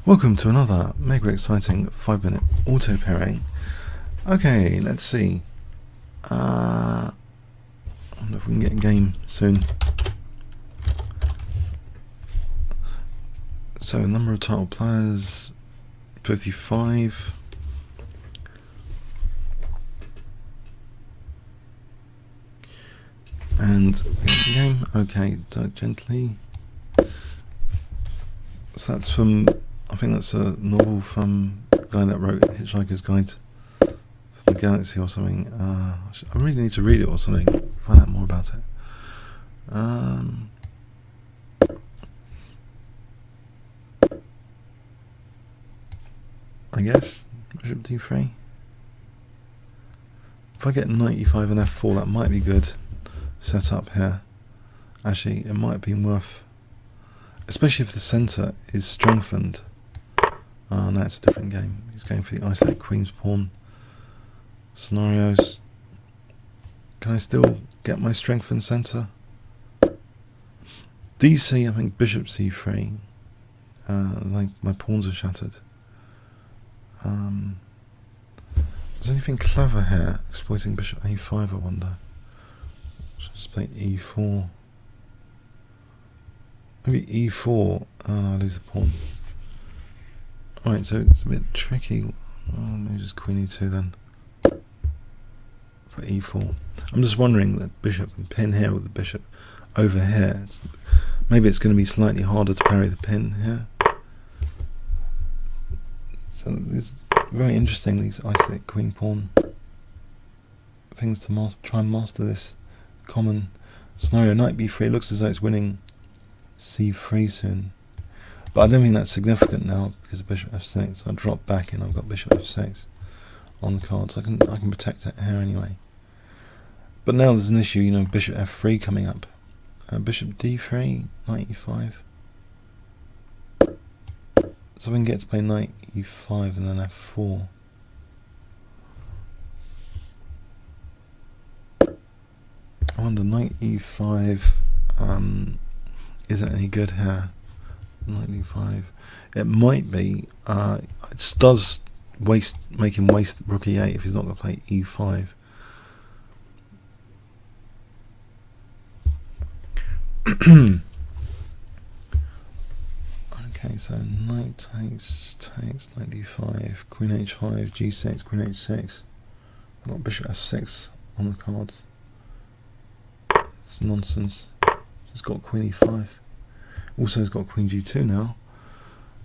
Welcome to another mega exciting 5-minute auto pairing. Okay, let's see. I wonder if we can get a game soon. So, number of title players 55. And game, okay, DirkGently. So that's from, I think that's a novel from the guy that wrote Hitchhiker's Guide to the Galaxy or something. I really need to read it or something, find out more about it. I guess Bishop D3. If I get knight E5 and F4, that might be good setup here. Actually, it might have been worth, especially if the centre is strengthened. Oh, no, it's a different game. He's going for the isolate queen's pawn scenarios. Can I still get my strengthened centre? DC, I think bishop C3. Like my pawns are shattered. Is there anything clever here? Exploiting bishop A5, I wonder. Should I just play E4? Maybe E4. Oh no, I lose the pawn. Alright, so it's a bit tricky. Oh, maybe just queen E2 then. For E4. I'm just wondering that bishop and pin here with the bishop over here. Maybe it's going to be slightly harder to parry the pin here. So it's very interesting, these isolate queen pawn things to master, try and master this common scenario. Knight B3, it looks as though it's winning C3 soon. But I don't think that's significant now because of bishop F6. I drop back and I've got bishop F6 on the card, so I can protect it here anyway. But now there's an issue, you know, bishop F3 coming up. Bishop D3, knight E5. So we can get to play knight E5 and then F4. I wonder, knight E5 isn't any good here. Knight E5. It might be. It does make him waste rook E8 if he's not going to play E5. Okay, so knight takes, knight D5, queen H5, G6, queen H6. I've got bishop F6 on the cards. It's nonsense. It's got queen E5. Also, it's got queen G2 now.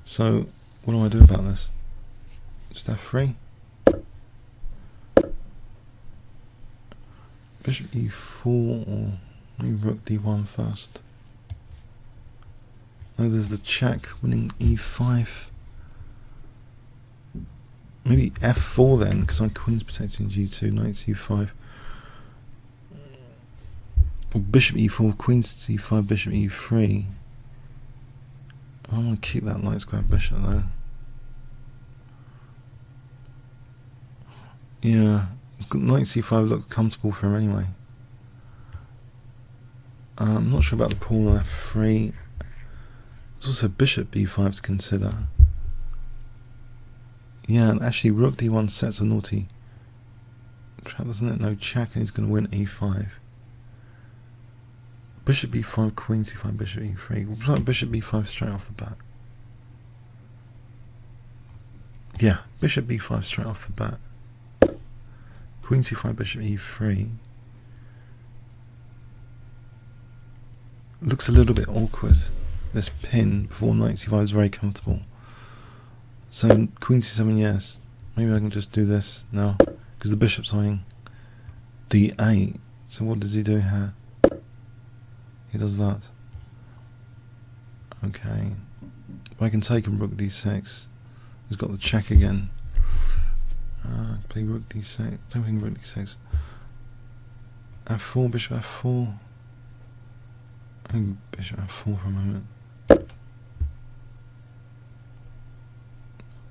So, what do I do about this? Just F3. Bishop E4 or maybe rook D1 first. No, there's the check winning E5. Maybe F4 then, because my queen's protecting G2, knight C5. Or bishop E4, queen C5, bishop E3. I want to keep that light square bishop though. Yeah, it's got knight C5 look comfortable for him anyway. I'm not sure about the pawn on F3. There's also bishop B5 to consider. Yeah, and actually rook D1 sets a naughty trap, doesn't it? No check, and he's going to win E5. Bishop B5, queen C5, bishop E3. We'll play bishop B5 straight off the bat. Yeah, bishop B5 straight off the bat. Queen C5, bishop E3. Looks a little bit awkward. This pin before knight C5 is very comfortable. So queen C7, yes. Maybe I can just do this now because the bishop's eyeing D8. So what does he do here? He does that. Okay. If I can take him rook D6. He's got the check again. Play rook D6. Don't think rook D6. F4, bishop F4. I think bishop F4 for a moment. I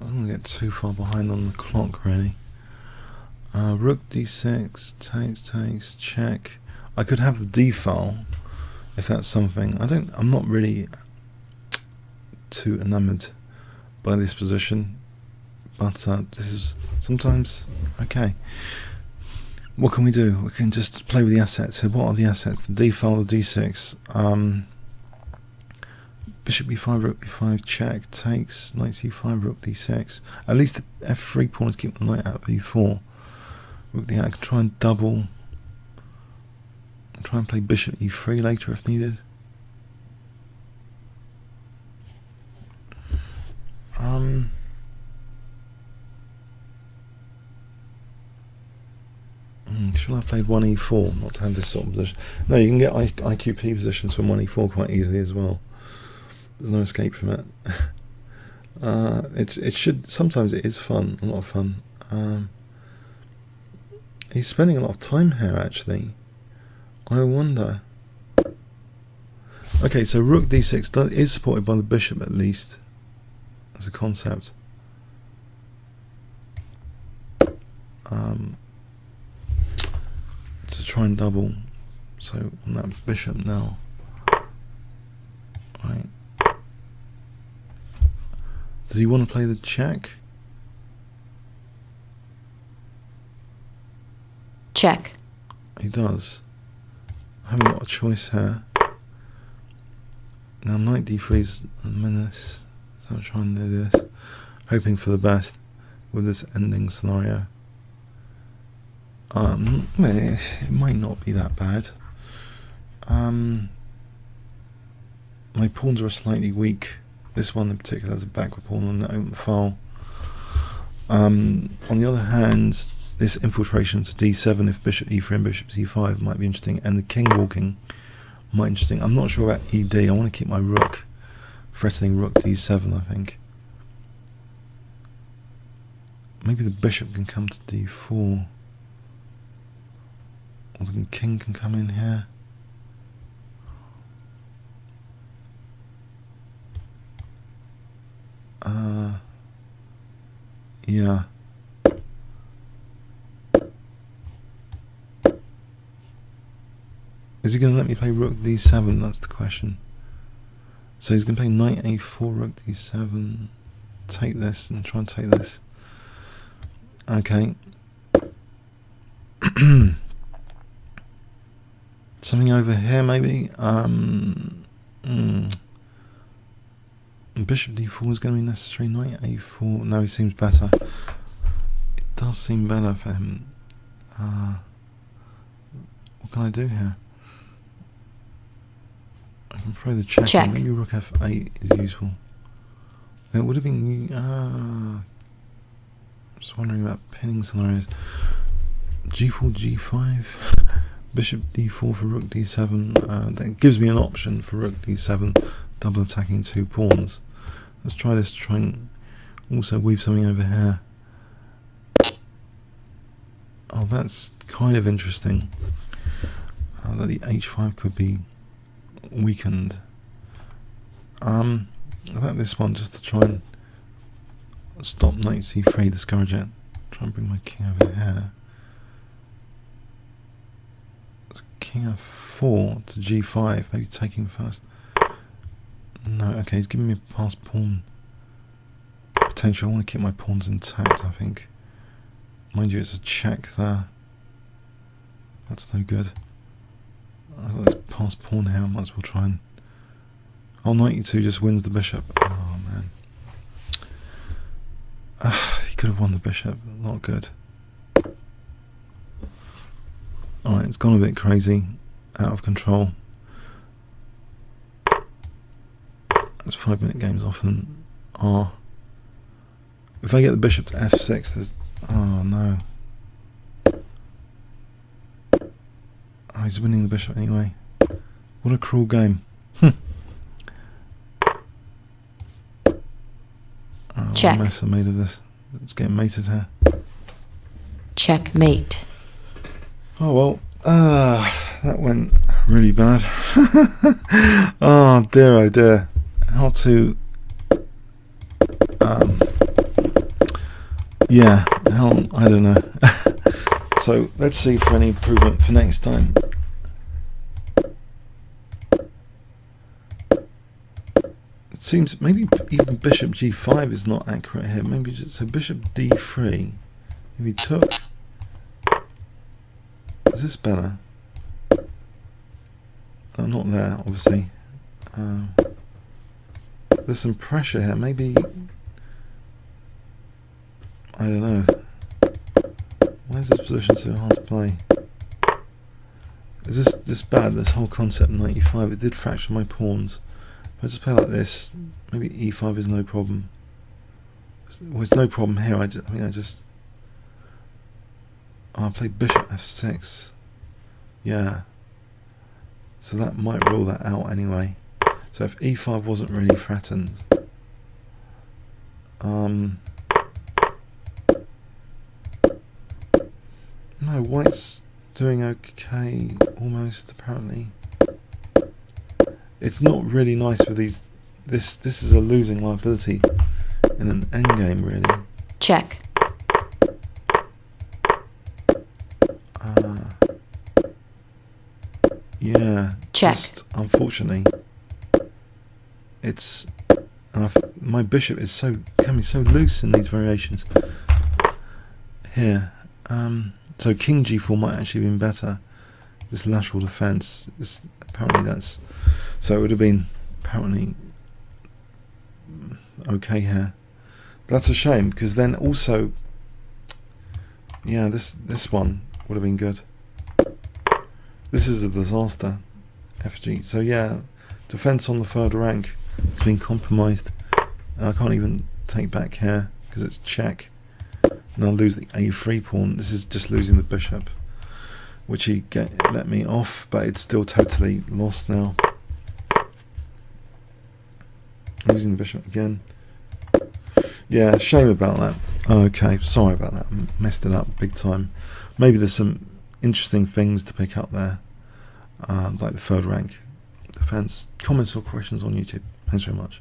don't want to get too far behind on the clock really. Rook D6, takes, check. I could have the D file if that's something. I'm not really too enamored by this position, but this is sometimes okay. What can we do? We can just play with the assets here. What are the assets? The D file, the D6, bishop b5, rook b5, check, takes, knight c5, rook d6. At least the f3 pawn is keeping the knight out of e4. Rook d8, I can try and double. I'll try and play bishop e3 later if needed. Should I have played 1e4 not to have this sort of position? No, you can get IQP positions from 1e4 quite easily as well. There's no escape from it. It should, sometimes it is fun, a lot of fun. He's spending a lot of time here actually. I wonder. Okay, so rook d6 is supported by the bishop at least as a concept. To try and double, so on that bishop now, right? Does he want to play the check? Check. He does. I haven't got a choice here. Now knight d3 is a menace, so I'll try and do this, hoping for the best with this ending scenario. It might not be that bad. My pawns are slightly weak. This one in particular has a backward pawn on the open file. On the other hand, this infiltration to d7 if bishop e3 and bishop c5 might be interesting, and the king walking might be interesting. I'm not sure about ed. I want to keep my rook threatening rook d7, I think. Maybe the bishop can come to d4. Or the king can come in here. Yeah. Is he going to let me play rook d7? That's the question. So he's going to play knight a4, rook d7. Take this and try and take this. Okay. Something over here maybe. Bishop d4 is going to be necessary. Knight a4. No, he seems better. It does seem better for him. What can I do here? I can throw the check. Check. Maybe rook f8 is useful. It would have been. I'm just wondering about pinning scenarios. g4, g5. Bishop d4 for rook d7. That gives me an option for rook d7, double attacking two pawns. Let's try this to try and also weave something over here. Oh, that's kind of interesting. That the h5 could be weakened. About this one, just to try and stop knight c3, discourage it. Try and bring my king over here. King f4 to g5, maybe taking first. No, okay, he's giving me a passed pawn potential. I want to keep my pawns intact, I think. Mind you, it's a check there. That's no good. I've got this passed pawn here, I might as well try and... Oh, knight e2 just wins the bishop. Oh, man. He could have won the bishop, not good. Alright, it's gone a bit crazy, out of control. As 5-minute games often are. If I get the bishop to f6, there's... Oh no. Oh, he's winning the bishop anyway. What a cruel game. Oh, check. What a mess I made of this. It's getting mated here. Checkmate. Oh well, that went really bad. Oh dear, oh dear. How to... yeah, how... I don't know. So, let's see for any improvement for next time. Let's Seems maybe even bishop g5 is not accurate here. Maybe just, so bishop d3. If he took, is this better? Oh, not there, obviously. There's some pressure here. Maybe, I don't know. Why is this position so hard to play? Is this bad? This whole concept 95. It did fracture my pawns. If I just play like this, maybe e5 is no problem. Well, it's no problem here. I think I just. Oh, I'll play bishop f6. Yeah. So that might rule that out anyway. So if e5 wasn't really threatened. No, white's doing okay almost apparently. It's not really nice with these. This is a losing liability in an endgame, really. Check. Yeah. Check. Just, unfortunately, it's my bishop is becoming so loose in these variations here. So king g4 might actually have been better. This lateral defense. Apparently that's. So it would have been apparently okay here. That's a shame because then also, yeah, this one would have been good. This is a disaster, FG. So yeah, defense on the third rank has been compromised. I can't even take back here because it's check, and I'll lose the a3 pawn. This is just losing the bishop, which he let me off, but it's still totally lost now. Losing the bishop again. Yeah, shame about that. Okay, sorry about that. I messed it up big time. Maybe there's some interesting things to pick up there, like the third rank defense. Comments or questions on YouTube. Thanks very much.